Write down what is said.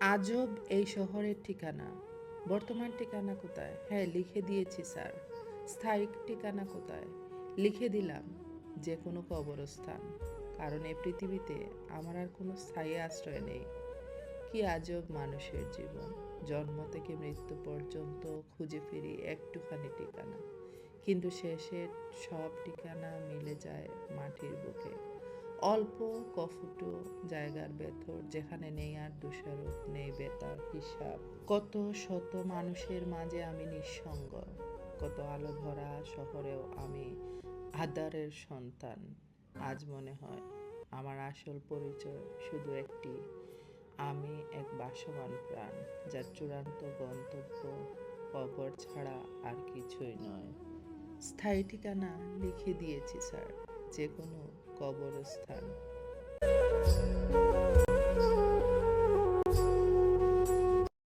আজব এই শহরের ঠিকানা। বর্তমান ঠিকানা কোথায়? হ্যাঁ, লিখে দিয়েছি স্যার। স্থায়ী ঠিকানা কোথায়? লিখে দিলাম যে কোনো কবরস্থান। কারণ এই পৃথিবীতে আমার আর কোনো স্থায়ী আশ্রয় নেই। কি আজব মানুষের জীবন! জন্ম থেকে মৃত্যু পর্যন্ত খুঁজে ফিরি একটুখানি ঠিকানা, কিন্তু শেষে সব ঠিকানা মিলে যায় মাটির বুকে। অল্প কফুটো জায়গার ভেতর, যেখানে নেই আর দোষারোপ, নেই বেতার হিসাব। কত শত মানুষের মাঝে আমি নিঃসঙ্গ, কত আলো ভরা শহরেও আমি আঁধারের সন্তান। আজ মনে হয় আমার আসল পরিচয় শুধু একটি: আমি এক ভাসমান প্রাণ, যার চূড়ান্ত গন্তব্য কবর ছাড়া আর কিছুই নয়। স্থায়ী ঠিকানা লিখে দিয়েছি স্যার, যে কোনো কবরস্থান।